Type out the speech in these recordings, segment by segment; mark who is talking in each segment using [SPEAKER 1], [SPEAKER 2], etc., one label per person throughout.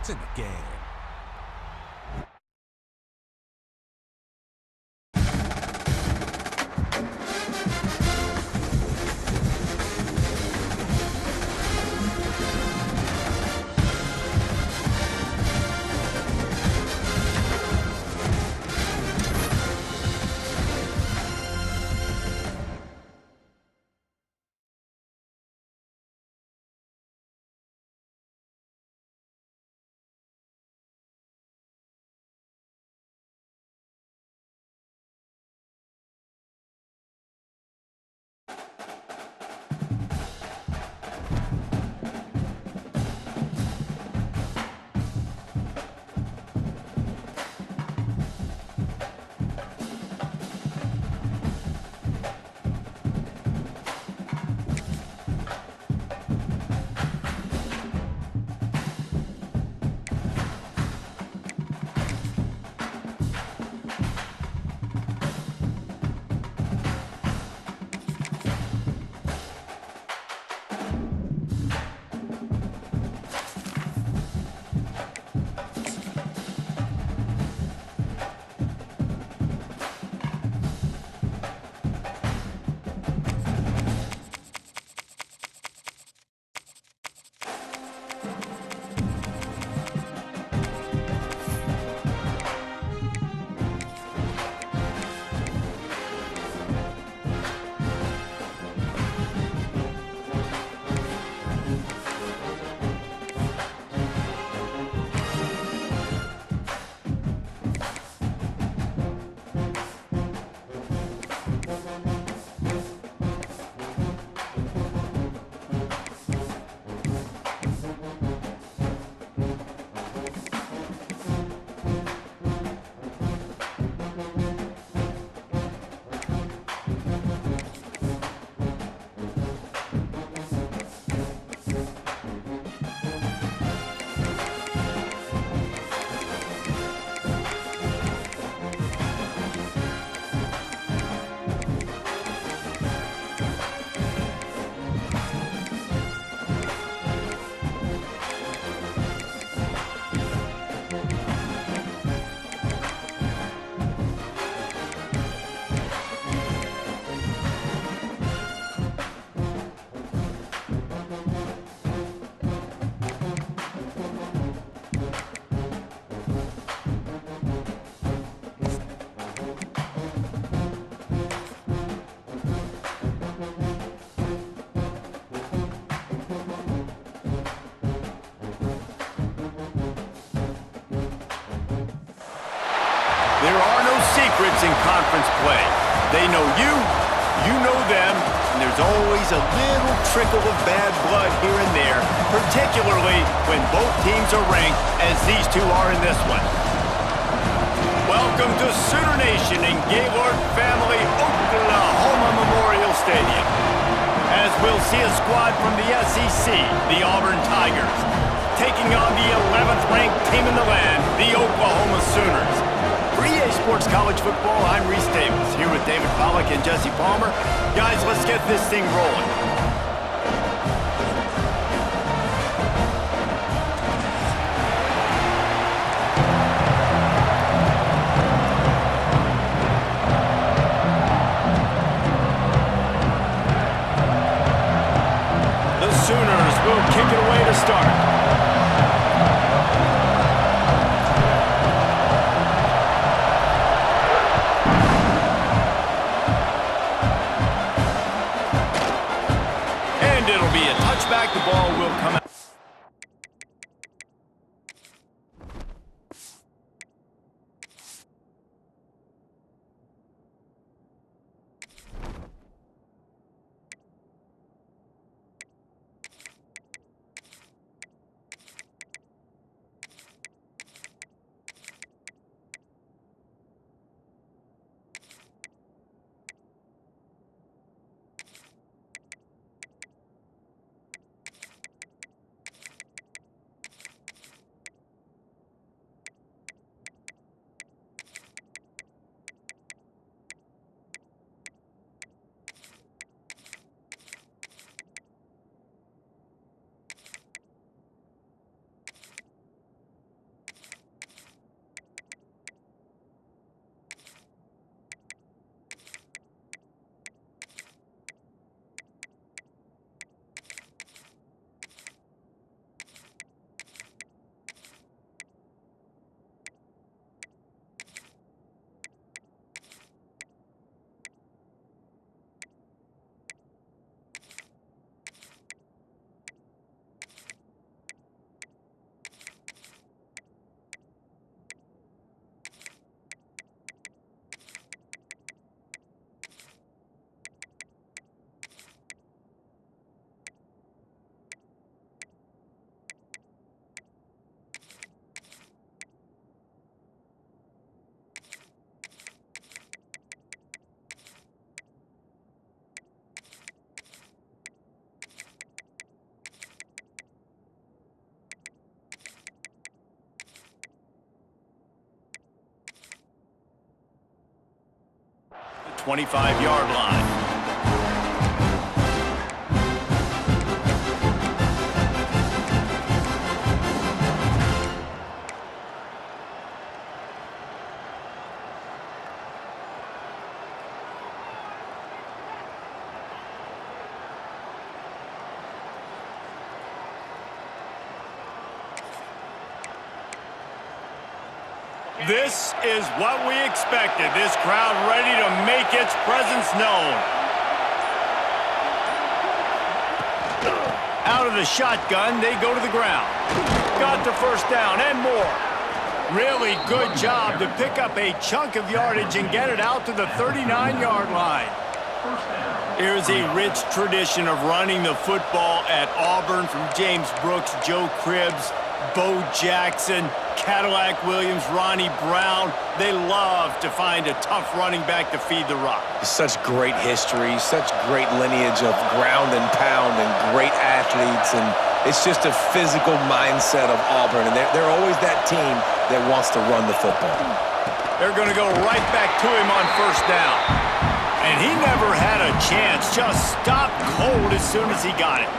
[SPEAKER 1] points in the game.
[SPEAKER 2] There are no secrets in conference play. They know you, you know them, and there's always a little trickle of bad blood here and there, particularly when both teams are ranked, as these two are in this one. Welcome to Sooner Nation in Gaylord Family Oklahoma Memorial Stadium, as we'll see a squad from the SEC, the Auburn Tigers, taking on the 11th ranked team in the land, the Oklahoma Sooners. For EA Sports College Football, I'm Reese Davis, here with David Pollack and Jesse Palmer. Guys, let's get this thing rolling. The Sooners will kick it away to start. It'll be a touchback. The ball will come out. 25-yard line. This is what we expected. This crowd ready to make its presence known. Out of the shotgun, they go to the ground. Got the first down and more. Really good job to pick up a chunk of yardage and get it out to the 39-yard line. Here's a rich tradition of running the football at Auburn from James Brooks, Joe Cribbs, Bo Jackson, Cadillac Williams, Ronnie Brown. They love to find a tough running back to feed the rock.
[SPEAKER 1] Such great history, such great lineage of ground and pound and great athletes, and it's just a physical mindset of Auburn, and they're always that team that wants to run the football.
[SPEAKER 2] They're going to go right back to him on first down. And he never had a chance, just stopped cold as soon as he got it.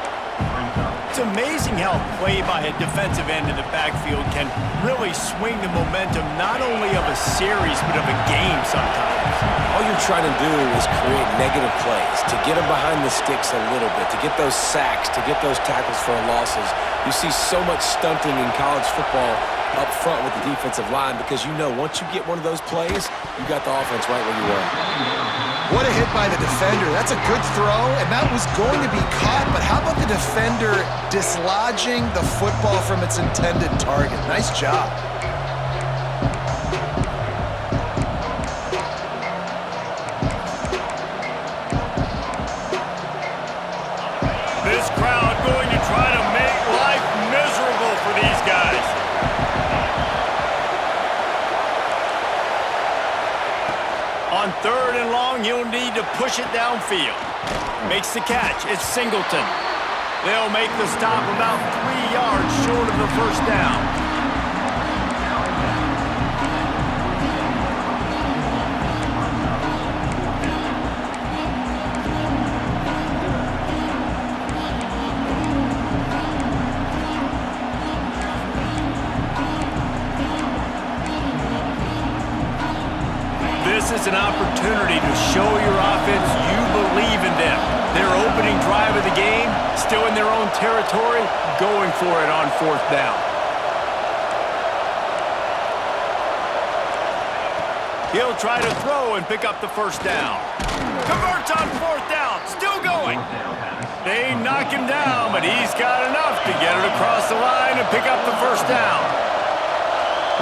[SPEAKER 2] It's amazing how play by a defensive end in the backfield can really swing the momentum not only of a series but of a game sometimes.
[SPEAKER 1] All you're trying to do is create negative plays, to get them behind the sticks a little bit, to get those sacks, to get those tackles for losses. You see so much stunting in college football up front with the defensive line because you know once you get one of those plays, you got the offense right where you want.
[SPEAKER 3] What a hit by the defender. That's a good throw, and that was going to be caught, but how about the defender dislodging the football from its intended target? Nice job.
[SPEAKER 2] This crowd going to try to make life miserable for these guys. On third and long, he'll need to push it downfield. Makes the catch. It's Singleton. They'll make the stop about 3 yards short of the first down. This is an opportunity to show your offense you believe in them. Their opening drive of the game, still in their own territory, going for it on fourth down. He'll try to throw and pick up the first down. Converts on fourth down, still going. They knock him down, but he's got enough to get it across the line and pick up the first down.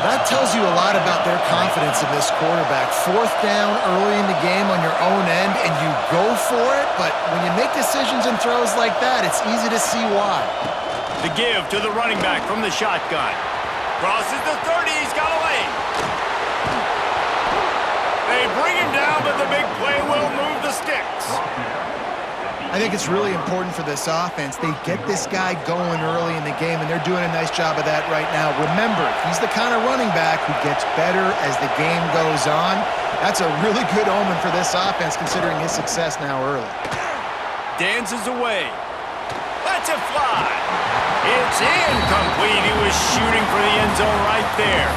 [SPEAKER 3] That tells you a lot about their confidence in this quarterback. Fourth down early in the game on your own end, and you go for it, but when you make decisions and throws like that, it's easy to see why.
[SPEAKER 2] The give to the running back from the shotgun. Crosses the 30, he's got a lane. They bring him down, but the big play will move the sticks.
[SPEAKER 3] I think it's really important for this offense. They get this guy going early in the game, and they're doing a nice job of that right now. Remember, he's the kind of running back who gets better as the game goes on. That's a really good omen for this offense, considering his success now early.
[SPEAKER 2] Dances away. Lets it fly. It's incomplete. He was shooting for the end zone right there.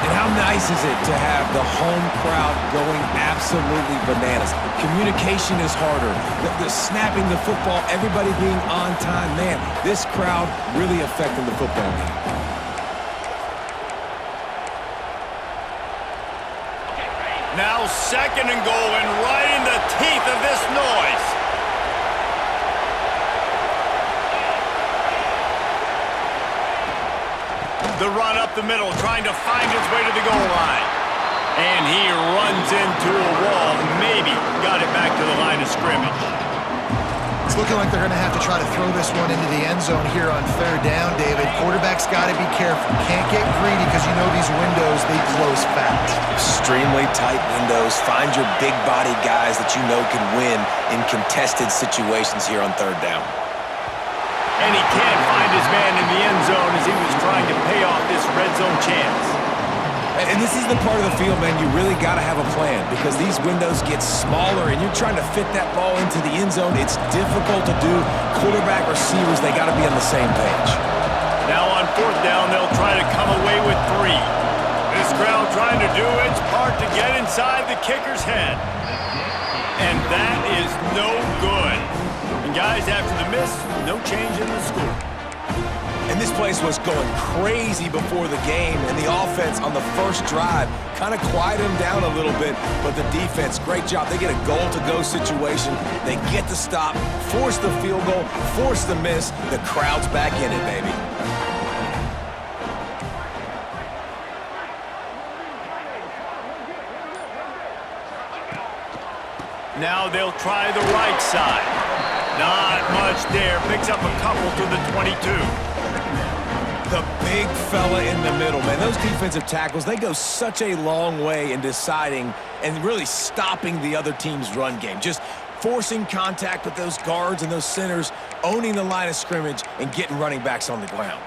[SPEAKER 1] And how nice is it to have the home crowd going absolutely bananas? Communication is harder. The snapping the football, everybody being on time. Man, this crowd really affecting the football game.
[SPEAKER 2] Now second and goal, and right in the teeth of this noise. The run up the middle, trying to find his way to the goal line. And he runs into a wall. Maybe got it back to the line of scrimmage.
[SPEAKER 3] It's looking like they're going to have to try to throw this one into the end zone here on third down, David. Quarterback's got to be careful. Can't get greedy because you know these windows, they close fast.
[SPEAKER 1] Extremely tight windows. Find your big body guys that you know can win in contested situations here on third down.
[SPEAKER 2] And he can't find his man in the end zone as he was trying to pay off this red zone chance.
[SPEAKER 1] And this is the part of the field, man, you really got to have a plan because these windows get smaller and you're trying to fit that ball into the end zone. It's difficult to do. Quarterback, receivers, they got to be on the same page.
[SPEAKER 2] Now on fourth down, they'll try to come away with 3. This crowd trying to do its part to get inside the kicker's head. And that is no good. And guys, after the miss, no change in the score.
[SPEAKER 1] And this place was going crazy before the game, and the offense on the first drive kind of quieted them down a little bit, but the defense, great job. They get a goal-to-go situation. They get the stop, force the field goal, force the miss. The crowd's back in it, baby.
[SPEAKER 2] Now they'll try the right side. Not much there. Picks up a couple to the 22.
[SPEAKER 1] The big fella in the middle, man. Those defensive tackles, they go such a long way in deciding and really stopping the other team's run game. Just forcing contact with those guards and those centers, owning the line of scrimmage, and getting running backs on the ground.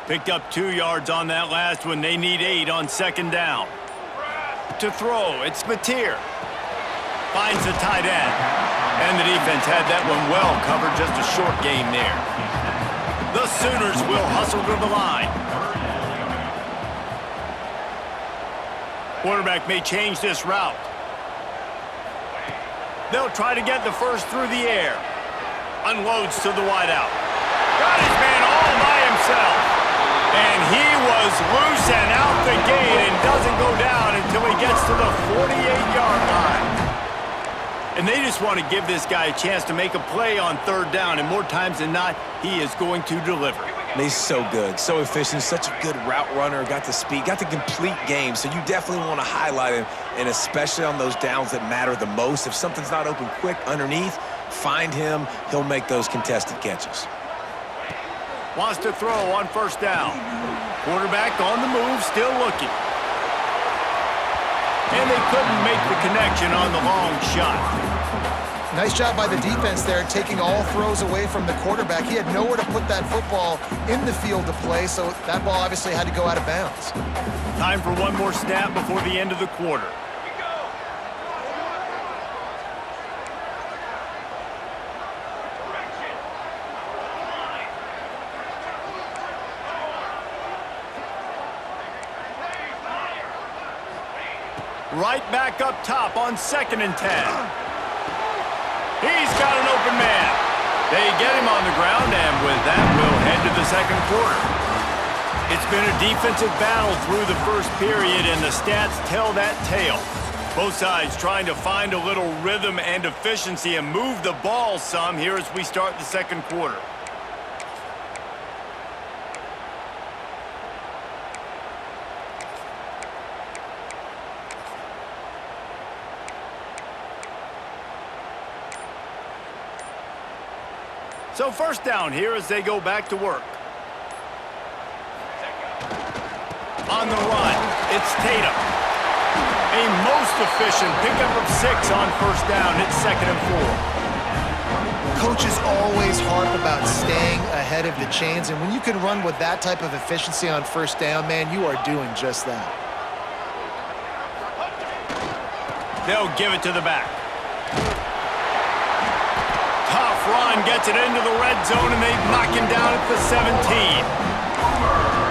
[SPEAKER 2] Picked up 2 yards on that last one. They need 8 on second down. To throw, it's Mateer. Finds the tight end. And the defense had that one well covered. Just a short game there. The Sooners will hustle to the line. Quarterback may change this route. They'll try to get the first through the air. Unloads to the wideout. Got his man all by himself. And he was loose and out the gate and doesn't go down until he gets to the 48-yard line. And they just want to give this guy a chance to make a play on third down, and more times than not, he is going to deliver.
[SPEAKER 1] He's so good, so efficient, such a good route runner, got the speed, got the complete game, so you definitely want to highlight him, and especially on those downs that matter the most. If something's not open quick underneath, find him, he'll make those contested catches.
[SPEAKER 2] Wants to throw on first down. Quarterback on the move, still looking. And they couldn't make the connection on the long shot.
[SPEAKER 3] Nice job by the defense there, taking all throws away from the quarterback. He had nowhere to put that football in the field to play, so that ball obviously had to go out of bounds.
[SPEAKER 2] Time for one more snap before the end of the quarter. Right back up top on 2nd and 10. He's got an open man. They get him on the ground, and with that, we'll head to the second quarter. It's been a defensive battle through the first period, and the stats tell that tale. Both sides trying to find a little rhythm and efficiency and move the ball some here as we start the second quarter. So first down here as they go back to work. On the run, it's Tatum. A most efficient pickup of 6 on first down. It's 2nd and 4.
[SPEAKER 3] Coaches always harp about staying ahead of the chains, and when you can run with that type of efficiency on first down, man, you are doing just that.
[SPEAKER 2] They'll give it to the back. Tough run, gets it into the red zone, and they knock him down at the 17.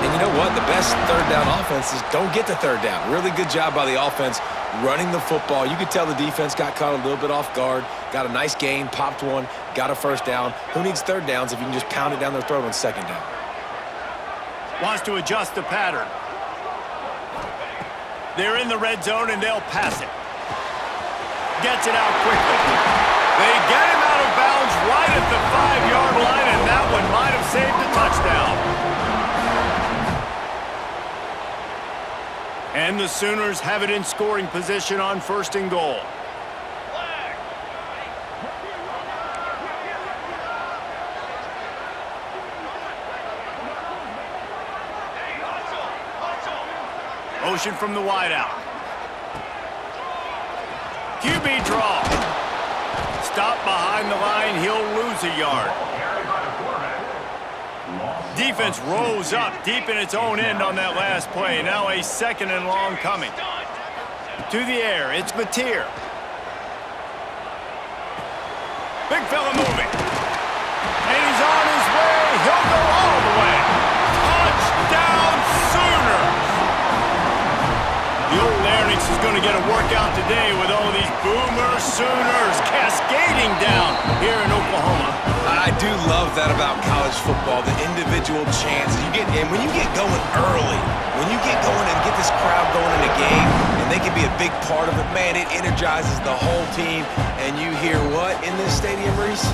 [SPEAKER 1] And you know what? The best third down offenses don't get to third down. Really good job by the offense running the football. You could tell the defense got caught a little bit off guard, got a nice gain, popped one, got a first down. Who needs third downs if you can just pound it down their throat on second down?
[SPEAKER 2] Wants to adjust the pattern. They're in the red zone, and they'll pass it. Gets it out quickly. They get him out of bounds right at the 5-yard line, and that one might have saved a touchdown. And the Sooners have it in scoring position on 1st and goal. Motion from the wideout. QB draw. Stop behind the line. He'll lose a yard. Defense rolls up deep in its own end on that last play. Now a 2nd and long coming. To the air, it's Mateer. Big fella moving. And he's on his way. He'll go all the way. Touchdown Sooners! The old Larynx is going to get a workout today with all these Boomer Sooners cascading down here in Oklahoma.
[SPEAKER 1] I do love that about college football, the individual chances you get. And when you get going early, when you get going and get this crowd going in a game, and they can be a big part of it, man, it energizes the whole team. And you hear what in this stadium, Reese?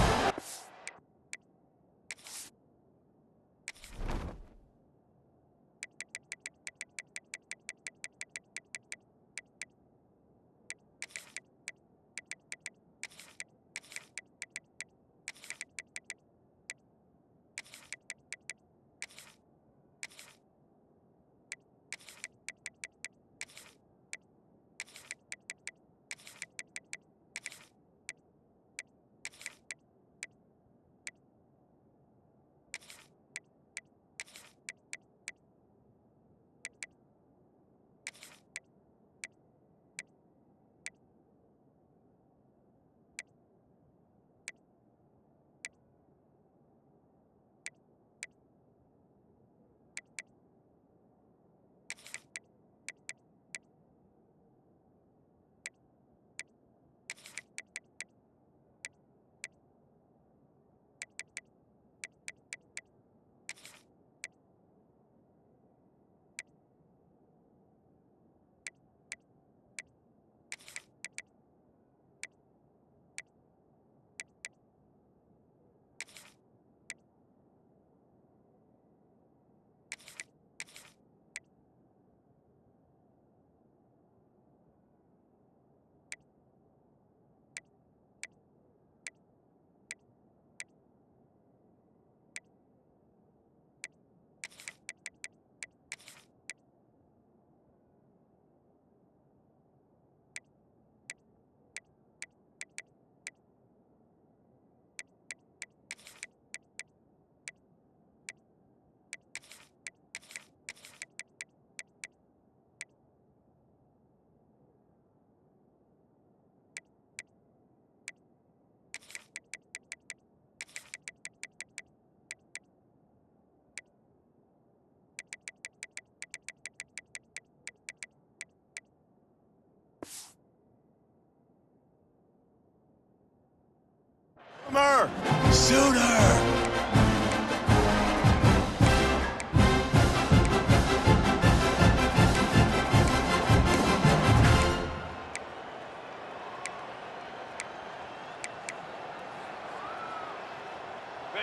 [SPEAKER 1] Sooner!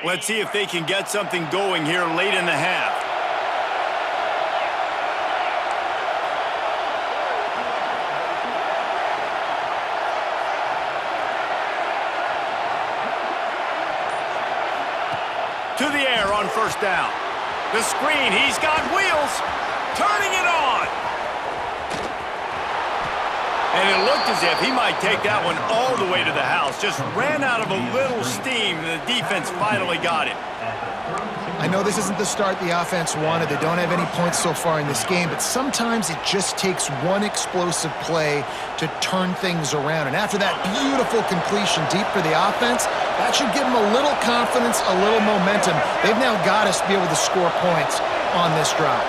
[SPEAKER 2] Let's see if they can get something going here late in the half. To the air on 1st down. The screen, he's got wheels. Turning it on. And it looked as if he might take that one all the way to the house. Just ran out of a little steam, and the defense finally got it.
[SPEAKER 3] I know this isn't the start the offense wanted. They don't have any points so far in this game, but sometimes it just takes one explosive play to turn things around. And after that beautiful completion deep for the offense, that should give them a little confidence, a little momentum. They've now got us to be able to score points on this drive.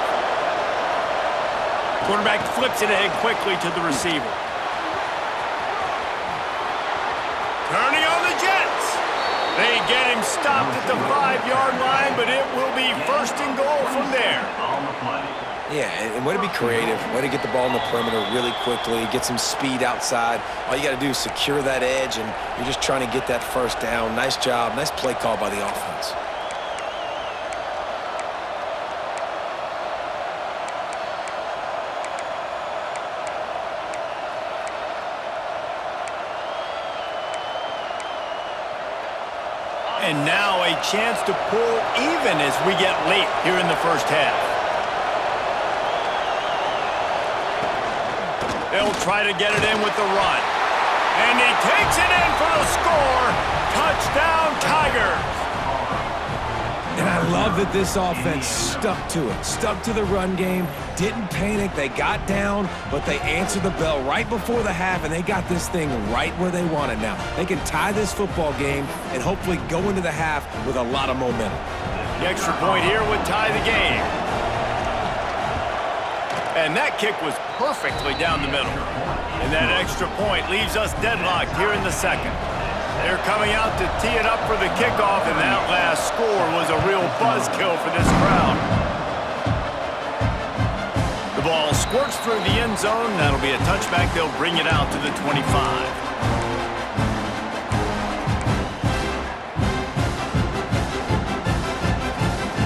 [SPEAKER 2] Quarterback flips it ahead quickly to the receiver. Turning on the Jets. They get him stopped at the 5-yard line, but it will be 1st and goal from there.
[SPEAKER 1] Yeah, and way to be creative, way to get the ball in the perimeter really quickly, get some speed outside. All you got to do is secure that edge, and you're just trying to get that 1st down. Nice job, nice play call by the offense.
[SPEAKER 2] And now a chance to pull even as we get late here in the 1st half. They'll try to get it in with the run. And he takes it in for the score. Touchdown, Tigers.
[SPEAKER 1] And I love that this offense stuck to it, stuck to the run game, didn't panic. They got down, but they answered the bell right before the half, and they got this thing right where they want it now. They can tie this football game and hopefully go into the half with a lot of momentum.
[SPEAKER 2] The extra point here would tie the game. And that kick was perfectly down the middle. And that extra point leaves us deadlocked here in the second. They're coming out to tee it up for the kickoff, and that last score was a real buzzkill for this crowd. The ball squirts through the end zone. That'll be a touchback. They'll bring it out to the 25.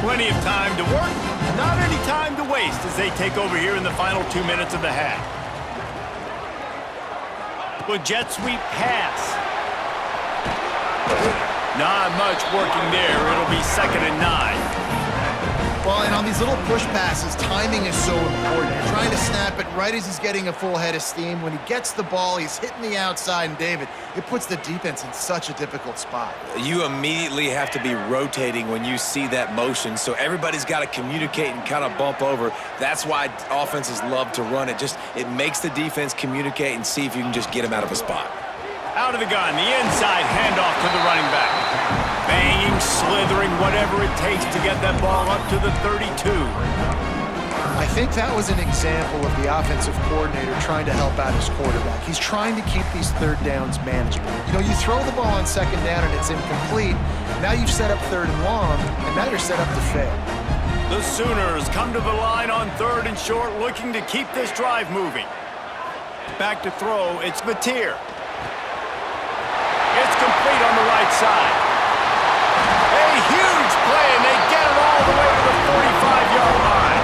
[SPEAKER 2] Plenty of time to work, not any time to waste as they take over here in the final 2 minutes of the half. With jet sweep pass. Not much working there. It'll be 2nd and 9.
[SPEAKER 3] Well, and on these little push passes, timing is so important. You're trying to snap it right as he's getting a full head of steam. When he gets the ball, he's hitting the outside, and David, it puts the defense in such a difficult spot.
[SPEAKER 1] You immediately have to be rotating when you see that motion, so everybody's got to communicate and kind of bump over. That's why offenses love to run it. It makes the defense communicate and see if you can just get him out of a spot.
[SPEAKER 2] Out of the gun, the inside handoff to the running back. Banging, slithering, whatever it takes to get that ball up to the 32.
[SPEAKER 3] I think that was an example of the offensive coordinator trying to help out his quarterback. He's trying to keep these third downs manageable. You know, you throw the ball on 2nd down and it's incomplete. Now you've set up 3rd and long, and now you're set up to fail.
[SPEAKER 2] The Sooners come to the line on 3rd and short, looking to keep this drive moving. Back to throw, it's Mateer. It's complete on the right side. A huge play, and they get it all the way to the 45-yard line.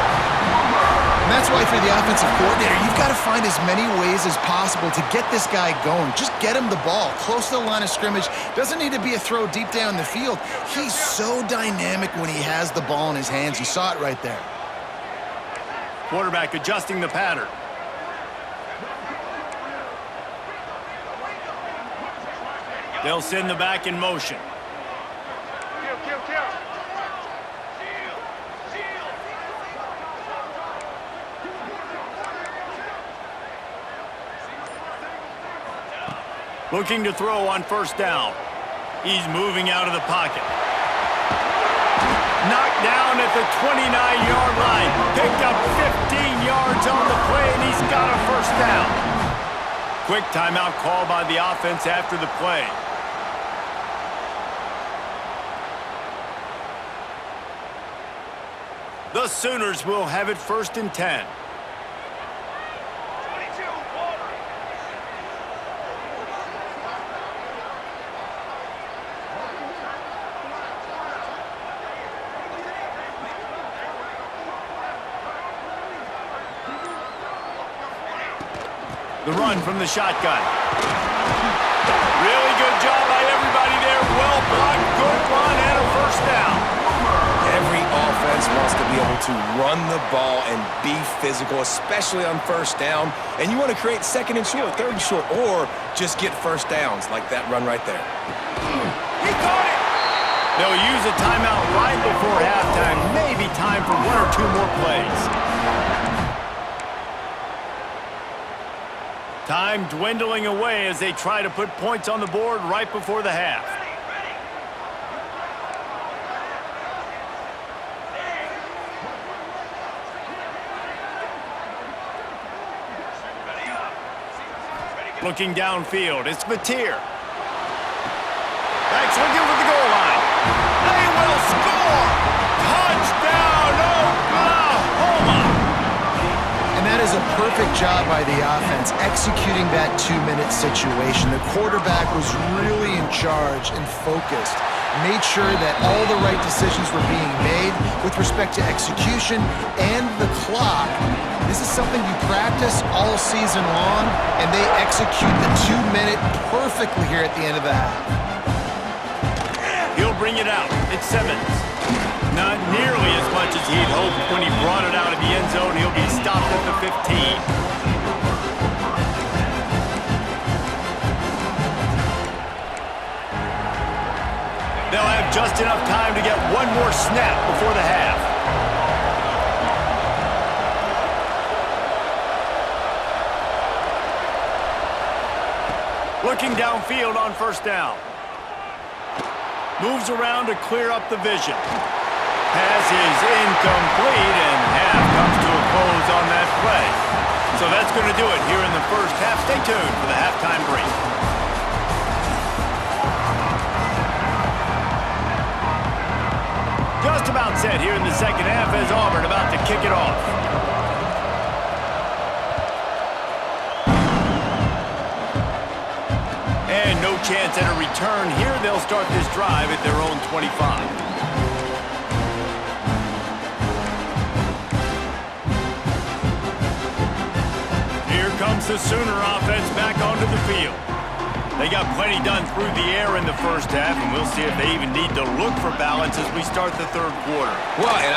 [SPEAKER 3] And that's why for the offensive coordinator, you've got to find as many ways as possible to get this guy going. Just get him the ball close to the line of scrimmage. Doesn't need to be a throw deep down the field. He's so dynamic when he has the ball in his hands. You saw it right there.
[SPEAKER 2] Quarterback adjusting the pattern. They'll send the back in motion. Looking to throw on 1st down. He's moving out of the pocket. Knocked down at the 29-yard line. Picked up 15 yards on the play, and he's got a 1st down. Quick timeout call by the offense after the play. The Sooners will have it 1st and 10. The run from the shotgun. Really good job by everybody there. Well blocked, good run, and a 1st down.
[SPEAKER 1] Every offense wants to be able to run the ball and be physical, especially on 1st down. And you want to create 2nd and short, 3rd and short, or just get 1st downs like that run right there.
[SPEAKER 2] He caught it! They'll use a timeout right before halftime. Maybe time for 1 or 2 more plays. Time dwindling away as they try to put points on the board right before the half. Looking downfield, it's Mateer. Backs looking for the goal line. They will score! Touchdown, Oklahoma!
[SPEAKER 3] And that is a perfect job by the offense, executing that 2-minute situation. The quarterback was really in charge and focused. Made sure that all the right decisions were being made with respect to execution and the clock. This is something you practice all season long, and they execute the 2-minute perfectly here at the end of the half.
[SPEAKER 2] He'll bring it out. It's Simmons. Not nearly as much as he'd hoped when he brought it out of the end zone. He'll be stopped at the 15. just enough time to get one more snap before the half. Looking downfield on first down. Moves around to clear up the vision. Pass is incomplete, and half comes to a close on that play. So that's going to do it here in the first half. Stay tuned for the halftime break. Just about set here in the second half as Auburn about to kick it off. And no chance at a return here. They'll start this drive at their own 25. Here comes the Sooner offense back onto the field. They got plenty done through the air in the first half, and we'll see if they even need to look for balance as we start the third quarter.
[SPEAKER 1] Well, and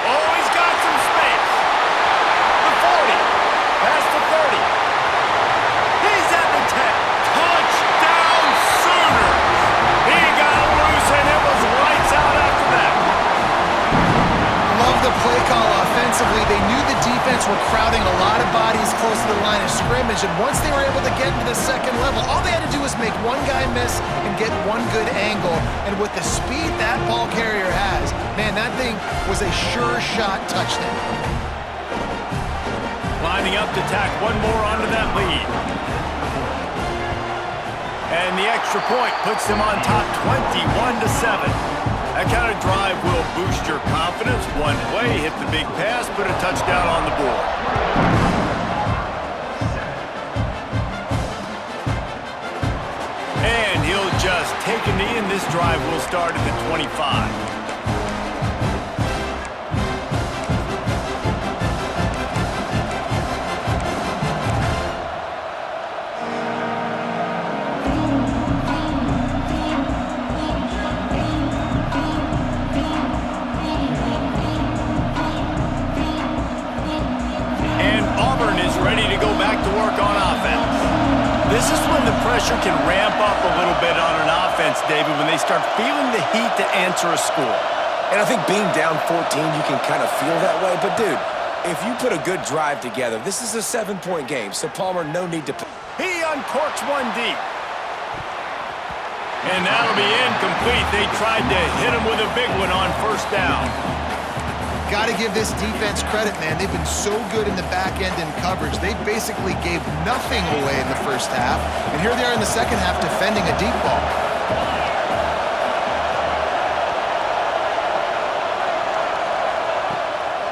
[SPEAKER 2] Oh, he's got some space. The 40. Past the 30. He's at the 10. Touchdown Sooners! He got loose, and it was lights out after that.
[SPEAKER 3] Love the play call offensively. They knew the defense were crowding a lot of bodies close to the line of scrimmage, and once they were able to get into the second level, all they had to do was make one guy miss and get one good angle. And with the speed that ball carrier has, man, that thing was a sure shot touchdown.
[SPEAKER 2] Lining up to tack one more onto that lead. And the extra point puts them on top 21-7. That kind of drive will boost your confidence. One play, hit the big pass, put a touchdown on the board. And he'll just take a knee, and this drive will start at the 25. This is when the pressure can ramp up a little bit on an offense, David, when they start feeling the heat to answer a score.
[SPEAKER 1] And I think being down 14, you can kind of feel that way. But, dude, if you put a good drive together, this is a 7-point game. So, Palmer, no need to...
[SPEAKER 2] He uncorks one deep. And that'll be incomplete. They tried to hit him with a big one on first down.
[SPEAKER 3] Got to give this defense credit, man. They've been so good in the back end in coverage. They basically gave nothing away in the first half. And here they are in the second half defending a deep ball.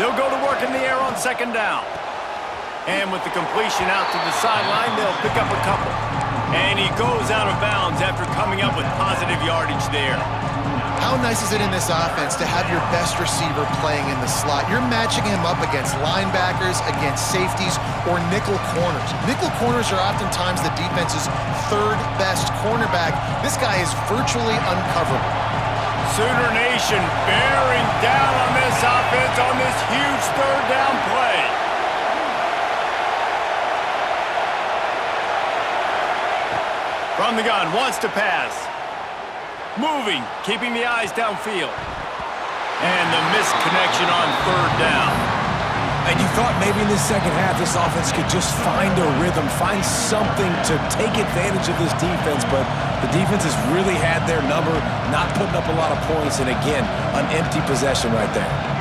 [SPEAKER 2] They'll go to work in the air on second down. And with the completion out to the sideline, they'll pick up a couple. And he goes out of bounds after coming up with positive yardage there.
[SPEAKER 3] How nice is it in this offense to have your best receiver playing in the slot? You're matching him up against linebackers, against safeties, or nickel corners. Nickel corners are oftentimes the defense's third best cornerback. This guy is virtually uncoverable.
[SPEAKER 2] Sooner Nation bearing down on this offense on this huge third down play. From the gun, wants to pass. Moving, keeping the eyes downfield. And the missed connection on third down.
[SPEAKER 1] And you thought maybe in this second half this offense could just find a rhythm, find something to take advantage of this defense, but the defense has really had their number, not putting up a lot of points, and again, an empty possession right there.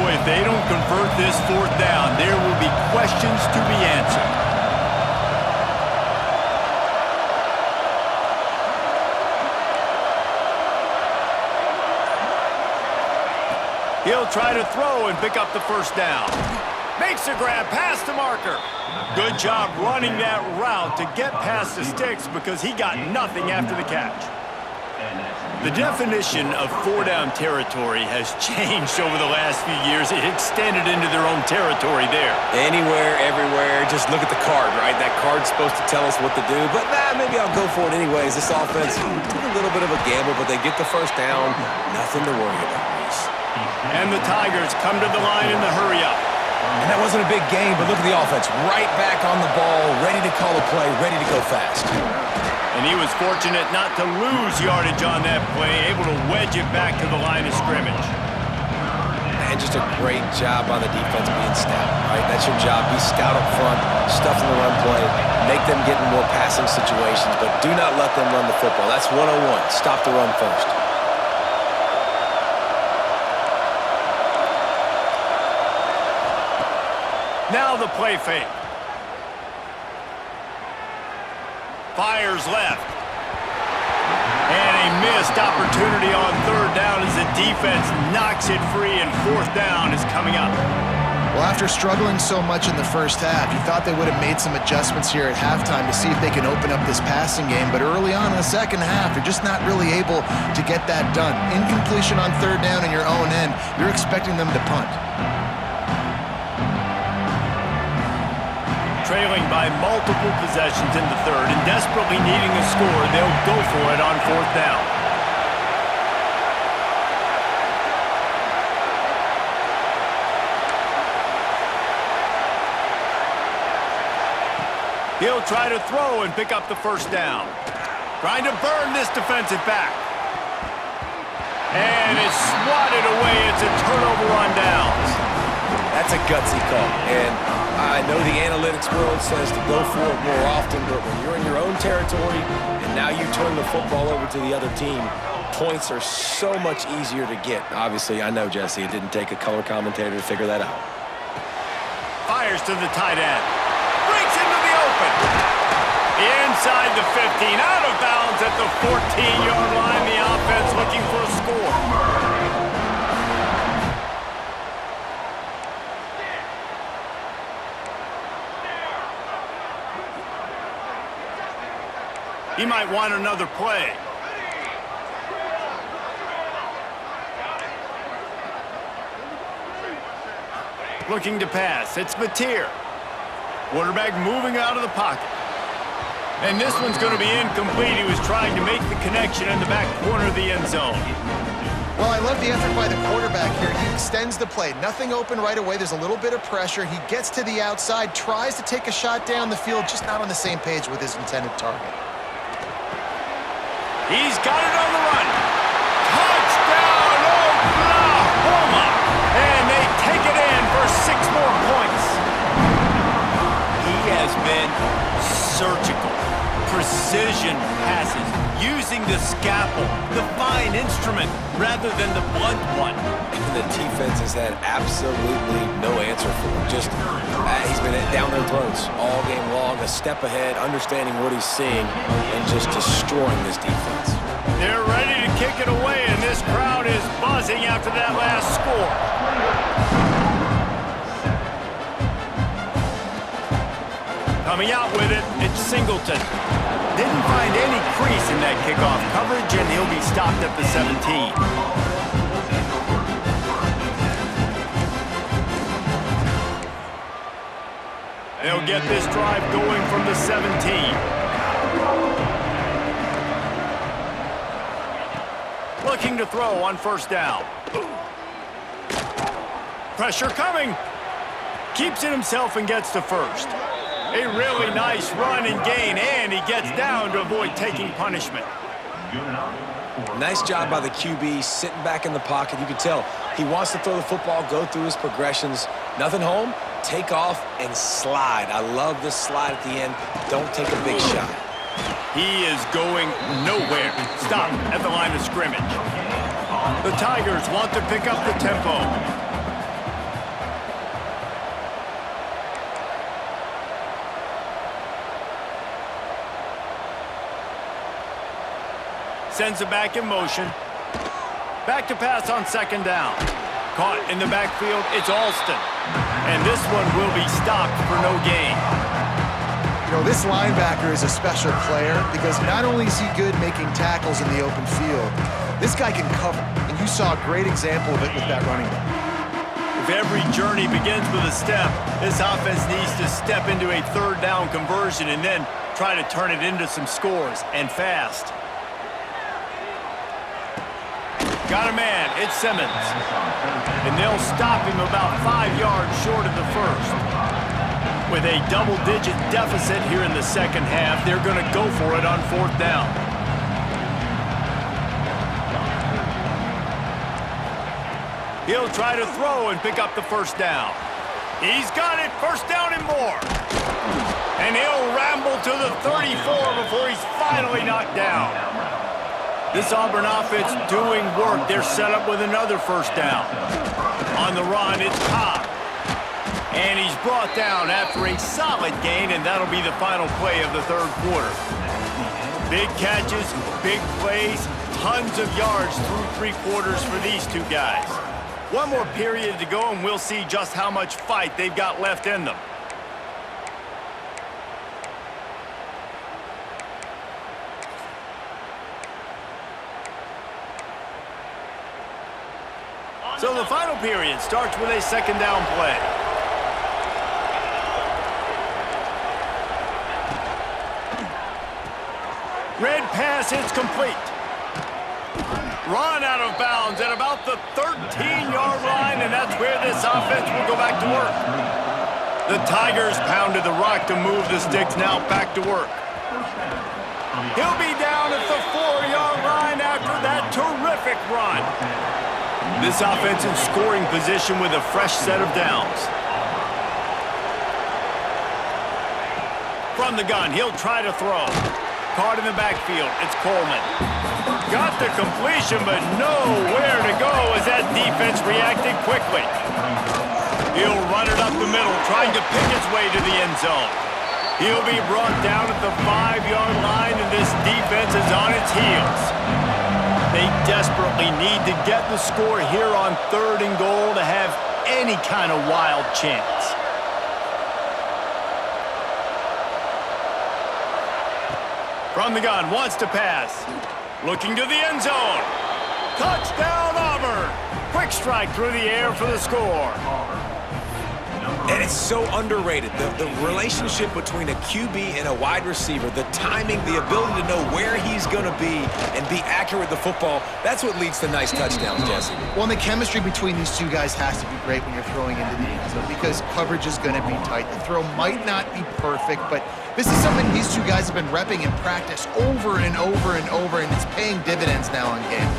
[SPEAKER 2] If they don't convert this fourth down, there will be questions to be answered. He'll try to throw and pick up the first down. Makes a grab past the marker. Good job running that route to get past the sticks because he got nothing after the catch. The definition of four-down territory has changed over the last few years. It extended into their own territory there.
[SPEAKER 1] Anywhere, everywhere, just look at the card, right? That card's supposed to tell us what to do, but maybe I'll go for it anyways. This offense took a little bit of a gamble, but they get the first down. Nothing to worry about, Reese.
[SPEAKER 2] And the Tigers come to the line in the hurry-up.
[SPEAKER 1] And that wasn't a big game, but look at the offense. Right back on the ball, ready to call a play, ready to go fast.
[SPEAKER 2] And he was fortunate not to lose yardage on that play, able to wedge it back to the line of scrimmage.
[SPEAKER 1] And just a great job by the defense being stout, right? That's your job. Be stout up front, stuff in the run play, make them get in more passing situations, but do not let them run the football. That's 101. Stop the run first.
[SPEAKER 2] Now the play fake. Fires left. And a missed opportunity on third down as the defense knocks it free, and fourth down is coming up.
[SPEAKER 3] Well, after struggling so much in the first half, you thought they would have made some adjustments here at halftime to see if they can open up this passing game. But early on in the second half, they're just not really able to get that done. Incompletion on third down in your own end, you're expecting them to punt.
[SPEAKER 2] Trailing by multiple possessions in the third and desperately needing a score, they'll go for it on fourth down. He'll try to throw and pick up the first down. Trying to burn this defensive back. And it's swatted away. It's a turnover on downs.
[SPEAKER 1] That's a gutsy call. And I know the analytics world says to go for it more often, but when you're in your own territory and now you turn the football over to the other team, points are so much easier to get. Obviously, I know, Jesse, it didn't take a color commentator to figure that out.
[SPEAKER 2] Fires to the tight end. Breaks into the open. Inside the 15, out of bounds at the 14-yard line. The offense looking for a score. He might want another play. Looking to pass. It's Mateer. Quarterback moving out of the pocket. And this one's going to be incomplete. He was trying to make the connection in the back corner of the end zone.
[SPEAKER 3] Well, I love the effort by the quarterback here. He extends the play. Nothing open right away. There's a little bit of pressure. He gets to the outside, tries to take a shot down the field, just not on the same page with his intended target.
[SPEAKER 2] He's got it on the run. Touchdown, Oklahoma! And they take it in for 6 more points. He has been surgical. Precision passes, using the scalpel, the fine instrument, rather than the blunt one.
[SPEAKER 1] And the defense has had absolutely no answer for him. Just, he's been down their throats all game long, a step ahead, understanding what he's seeing, and just destroying this defense.
[SPEAKER 2] They're ready to kick it away, and this crowd is buzzing after that last score. Coming out with it, it's Singleton. Didn't find any crease in that kickoff coverage, and he'll be stopped at the 17. They'll get this drive going from the 17. Looking to throw on first down. Pressure coming. Keeps it himself and gets to first. A really nice run and gain, and he gets down to avoid taking punishment.
[SPEAKER 1] Nice job by the QB, sitting back in the pocket. You can tell he wants to throw the football, go through his progressions. Nothing home, take off, and slide. I love the slide at the end. Don't take a big shot.
[SPEAKER 2] He is going nowhere. Stop at the line of scrimmage. The Tigers want to pick up the tempo. Sends it back in motion. Back to pass on second down. Caught in the backfield, it's Alston. And this one will be stopped for no gain.
[SPEAKER 3] You know, this linebacker is a special player because not only is he good making tackles in the open field, this guy can cover. And you saw a great example of it with that running back.
[SPEAKER 2] If every journey begins with a step, this offense needs to step into a third down conversion and then try to turn it into some scores, and fast. Got a man, it's Simmons. And they'll stop him about 5 yards short of the first. With a double-digit deficit here in the second half, they're going to go for it on fourth down. He'll try to throw and pick up the first down. He's got it, first down and more. And he'll ramble to the 34 before he's finally knocked down. This Auburn offense doing work. They're set up with another first down. On the run, it's Cobb. And he's brought down after a solid gain, and that'll be the final play of the third quarter. Big catches, big plays, tons of yards through three quarters for these two guys. One more period to go, and we'll see just how much fight they've got left in them. So the final period starts with a second down play. Red pass hits complete. Run out of bounds at about the 13-yard line, and that's where this offense will go back to work. The Tigers pounded the rock to move the sticks, now back to work. He'll be down at the 4-yard line after that terrific run. This offense in scoring position with a fresh set of downs. From the gun, he'll try to throw. Caught in the backfield, it's Coleman. Got the completion, but nowhere to go as that defense reacted quickly. He'll run it up the middle, trying to pick his way to the end zone. He'll be brought down at the 5-yard line, and this defense is on its heels. They desperately need to get the score here on 3rd and goal to have any kind of wild chance. From the gun, wants to pass. Looking to the end zone. Touchdown, Auburn! Quick strike through the air for the score.
[SPEAKER 1] And it's so underrated. The relationship between a QB and a wide receiver, the timing, the ability to know where he's going to be and be accurate with the football, that's what leads to nice touchdowns, Jesse.
[SPEAKER 3] Well, and the chemistry between these two guys has to be great when you're throwing into the end zone because coverage is going to be tight. The throw might not be perfect, but this is something these two guys have been repping in practice over and over and over, and it's paying dividends now in game.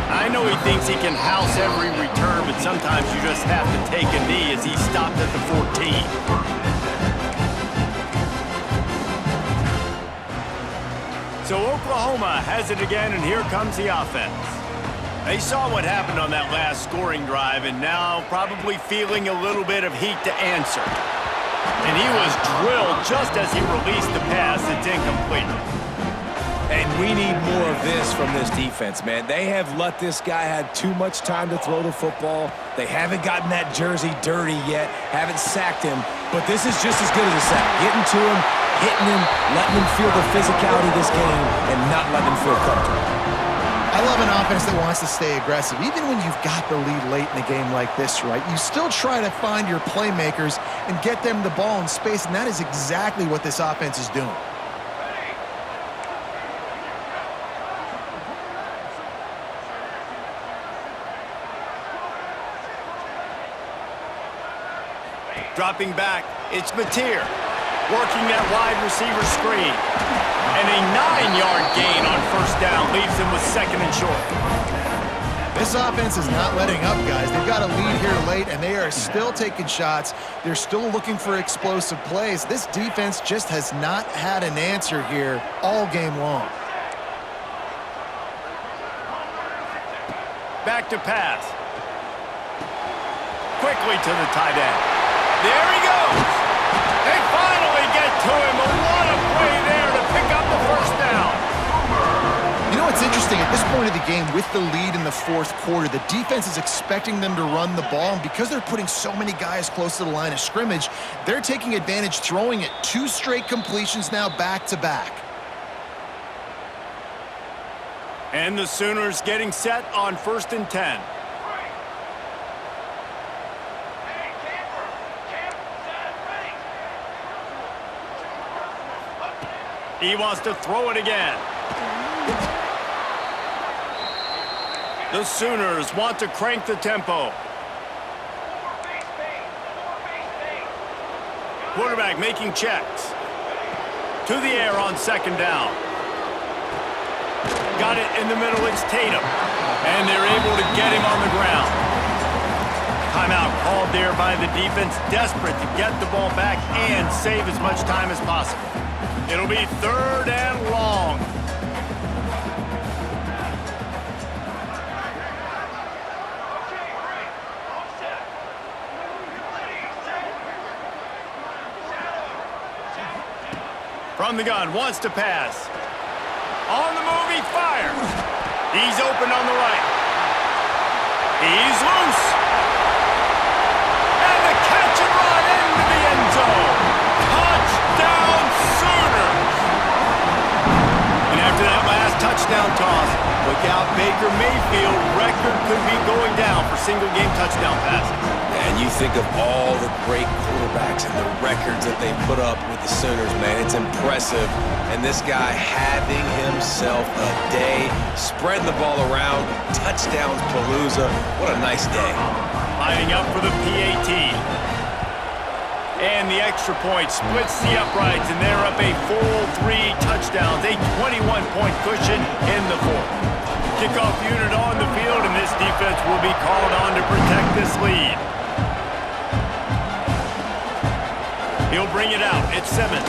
[SPEAKER 2] I know he thinks he can house every return, but sometimes you just have to take a knee as he stopped at the 14. So Oklahoma has it again, and here comes the offense. They saw what happened on that last scoring drive, and now probably feeling a little bit of heat to answer. And he was drilled just as he released the pass. It's incomplete.
[SPEAKER 1] And we need more of this from this defense, man. They have let this guy have too much time to throw the football. They haven't gotten that jersey dirty yet, haven't sacked him, but this is just as good as a sack. Getting to him, hitting him, letting him feel the physicality of this game, and not letting him feel comfortable.
[SPEAKER 3] I love an offense that wants to stay aggressive. Even when you've got the lead late in a game like this, right, you still try to find your playmakers and get them the ball in space, and that is exactly what this offense is doing.
[SPEAKER 2] Dropping back, it's Mateer. Working that wide receiver screen. And a 9-yard gain on first down leaves him with 2nd and short.
[SPEAKER 3] This offense is not letting up, guys. They've got a lead here late, and they are still taking shots. They're still looking for explosive plays. This defense just has not had an answer here all game long.
[SPEAKER 2] Back to pass. Quickly to the tight end. There he goes. They finally get to him. What a play there to pick up the first down.
[SPEAKER 3] You know what's interesting? At this point of the game with the lead in the fourth quarter. The defense is expecting them to run the ball, and because they're putting so many guys close to the line of scrimmage, they're taking advantage, throwing it 2 straight completions now back-to-back.
[SPEAKER 2] And the Sooners getting set on 1st and 10. He wants to throw it again. The Sooners want to crank the tempo. Quarterback making checks. To the air on 2nd down. Got it in the middle, it's Tatum. And they're able to get him on the ground. Timeout called there by the defense, desperate to get the ball back and save as much time as possible. It'll be 3rd and long. From the gun, wants to pass. On the move, he fires. He's open on the right. He's loose. And the catch and run into the end zone. Touchdown, Sooners. And after that last touchdown toss, look out, Baker Mayfield. Record could be going down for single-game touchdown passes.
[SPEAKER 1] And you think of all the great quarterbacks and the records that they put up with the Sooners, man. It's impressive. And this guy having himself a day, spreading the ball around, touchdowns palooza. What a nice day.
[SPEAKER 2] Lining up for the PAT. And the extra point splits the uprights, and they're up a full 3 touchdowns, a 21-point cushion in the 4th. Kickoff unit on the field, and this defense will be called on to protect this lead. He'll bring it out. It's Simmons.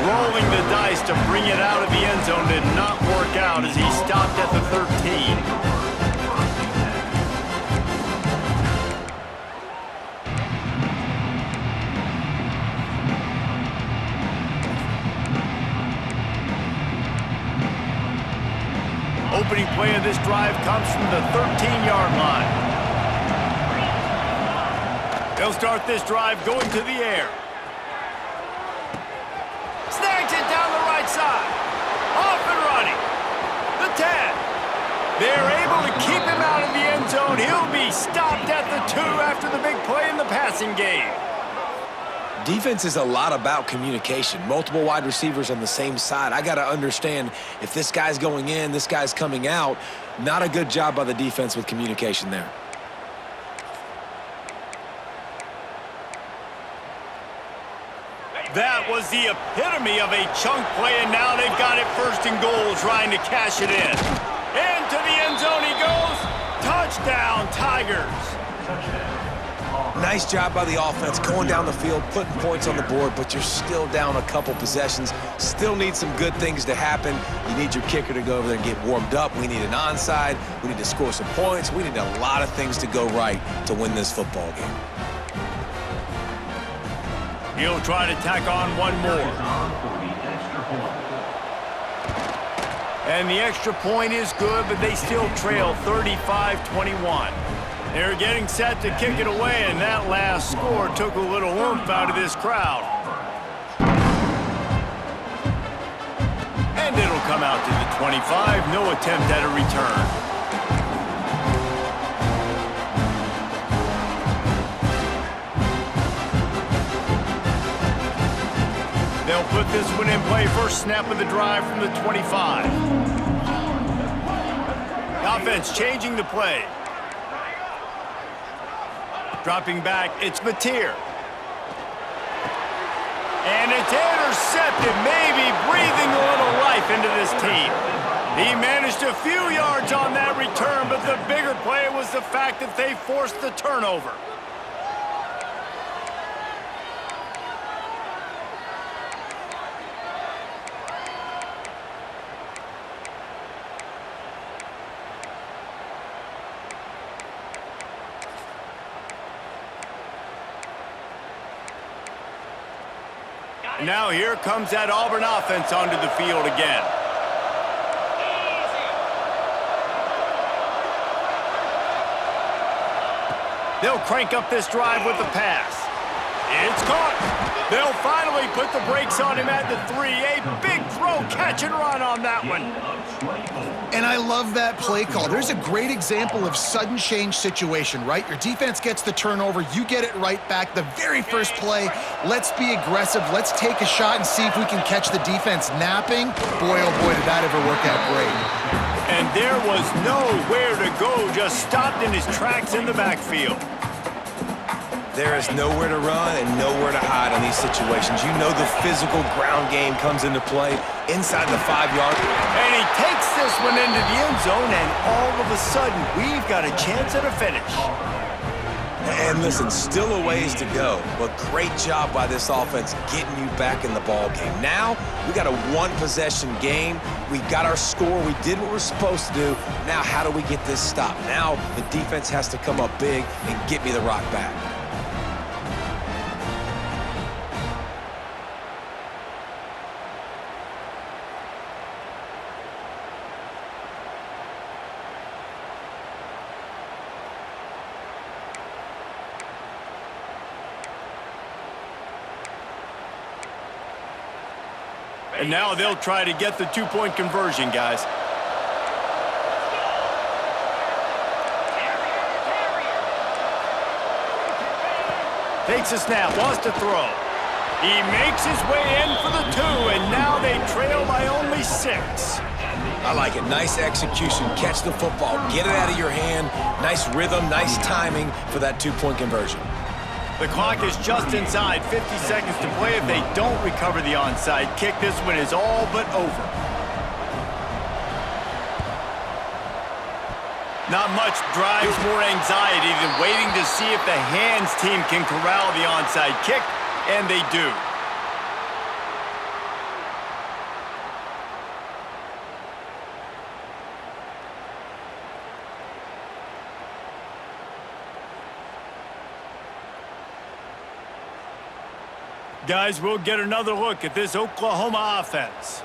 [SPEAKER 2] Rolling the dice to bring it out of the end zone did not work out as he stopped at the 13. Opening play of this drive comes from the 13-yard line. They'll start this drive going to the air. Snags it down the right side. Off and running. The 10. They're able to keep him out of the end zone. He'll be stopped at the 2 after the big play in the passing game.
[SPEAKER 1] Defense is a lot about communication. Multiple wide receivers on the same side. I got to understand if this guy's going in, this guy's coming out. Not a good job by the defense with communication there.
[SPEAKER 2] That was the epitome of a chunk play, and now they've got it 1st and goal, trying to cash it in. Into the end zone he goes. Touchdown, Tigers.
[SPEAKER 1] Nice job by the offense going down the field, putting points on the board, but you're still down a couple possessions. Still need some good things to happen. You need your kicker to go over there and get warmed up. We need an onside. We need to score some points. We need a lot of things to go right to win this football game.
[SPEAKER 2] He'll try to tack on one more. And the extra point is good, but they still trail 35-21. They're getting set to kick it away, and that last score took a little oomph out of this crowd. And it'll come out to the 25. No attempt at a return. They'll put this one in play. First snap of the drive from the 25. The offense changing the play. Dropping back, it's Mateer. And it's intercepted, maybe breathing a little life into this team. He managed a few yards on that return, but the bigger play was the fact that they forced the turnover. Now here comes that Auburn offense onto the field again. They'll crank up this drive with the pass. It's caught. They'll finally put the brakes on him at the 3. A big throw, catch and run on that one.
[SPEAKER 3] And I love that play call. There's a great example of sudden change situation, right? Your defense gets the turnover, you get it right back. The very first play, let's be aggressive. Let's take a shot and see if we can catch the defense napping. Boy, oh boy, did that ever work out great.
[SPEAKER 2] And there was nowhere to go, just stopped in his tracks in the backfield.
[SPEAKER 1] There is nowhere to run and nowhere to hide in these situations. You know the physical ground game comes into play inside the 5-yard.
[SPEAKER 2] And he takes this one into the end zone, and all of a sudden, we've got a chance at a finish.
[SPEAKER 1] And listen, still a ways to go, but great job by this offense getting you back in the ball game. Now, we got a one-possession game. We got our score. We did what we're supposed to do. Now, how do we get this stopped? Now, the defense has to come up big and get me the rock back.
[SPEAKER 2] And now they'll try to get the two-point conversion, guys. Takes a snap, wants to throw. He makes his way in for the 2, and now they trail by only 6.
[SPEAKER 1] I like it. Nice execution. Catch the football. Get it out of your hand. Nice rhythm, nice timing for that two-point conversion.
[SPEAKER 2] The clock is just inside 50 seconds to play. If they don't recover the onside kick, this one is all but over. Not much drives more anxiety than waiting to see if the hands team can corral the onside kick, and they do. Guys, we'll get another look at this Oklahoma offense.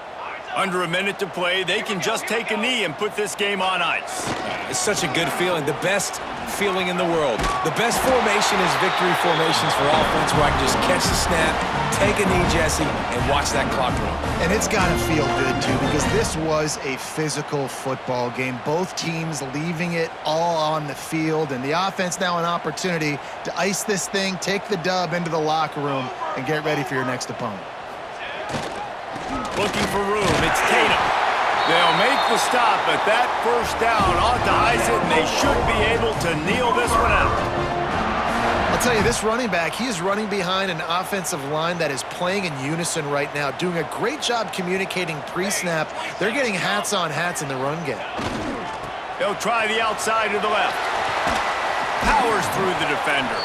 [SPEAKER 2] Under a minute to play, they can just take a knee and put this game on ice.
[SPEAKER 1] It's such a good feeling, the best feeling in the world. The best formation is victory formations for offense where I can just catch the snap, take a knee, Jesse, and watch that clock run.
[SPEAKER 3] And it's got to feel good, too, because this was a physical football game. Both teams leaving it all on the field, and the offense now an opportunity to ice this thing, take the dub into the locker room, and get ready for your next opponent.
[SPEAKER 2] Looking for room, it's Tatum. They'll make the stop, but that first down ought to ice it, and they should be able to kneel this one out.
[SPEAKER 3] I'll tell you, this running back, he is running behind an offensive line that is playing in unison right now, doing a great job communicating pre-snap. They're getting hats on hats in the run game.
[SPEAKER 2] They'll try the outside to the left. Powers through the defender.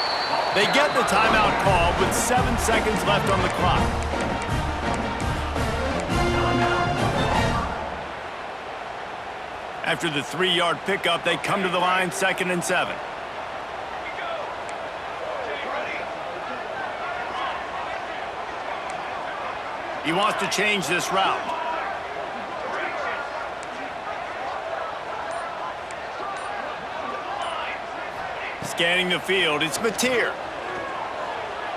[SPEAKER 2] They get the timeout called with 7 seconds left on the clock. After the 3-yard pickup, they come to the line, 2nd and 7. He wants to change this route. Scanning the field, it's Mateer.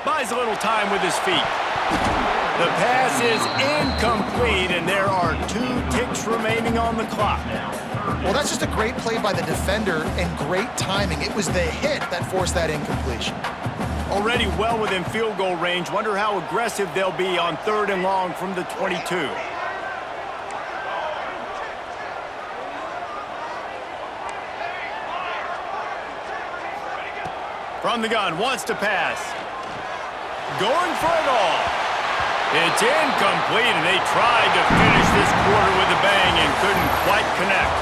[SPEAKER 2] Buys a little time with his feet. The pass is incomplete, and there are 2 ticks remaining on the clock.
[SPEAKER 3] Well, that's just a great play by the defender and great timing. It was the hit that forced that incompletion.
[SPEAKER 2] Already well within field goal range. Wonder how aggressive they'll be on 3rd and long from the 22. From the gun, wants to pass. Going for it all. It's incomplete, and they tried to finish this quarter with a bang and couldn't quite connect.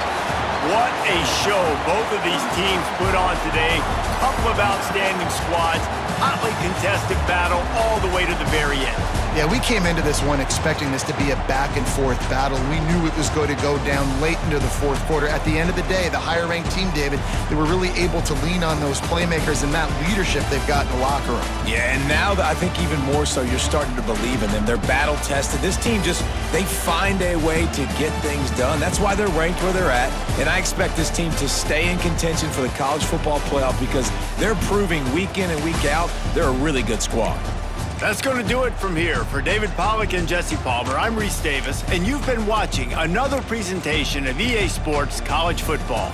[SPEAKER 2] What a show both of these teams put on today. Couple of outstanding squads, hotly contested battle all the way to the very end.
[SPEAKER 3] Yeah, we came into this one expecting this to be a back-and-forth battle. We knew it was going to go down late into the fourth quarter. At the end of the day, the higher-ranked team, David, they were really able to lean on those playmakers and that leadership they've got in the locker room.
[SPEAKER 1] Yeah, and now I think even more so, you're starting to believe in them. They're battle-tested. This team they find a way to get things done. That's why they're ranked where they're at, and I expect this team to stay in contention for the college football playoff because they're proving week in and week out they're a really good squad.
[SPEAKER 2] That's going to do it from here. For David Pollack and Jesse Palmer, I'm Reese Davis, and you've been watching another presentation of EA Sports College Football.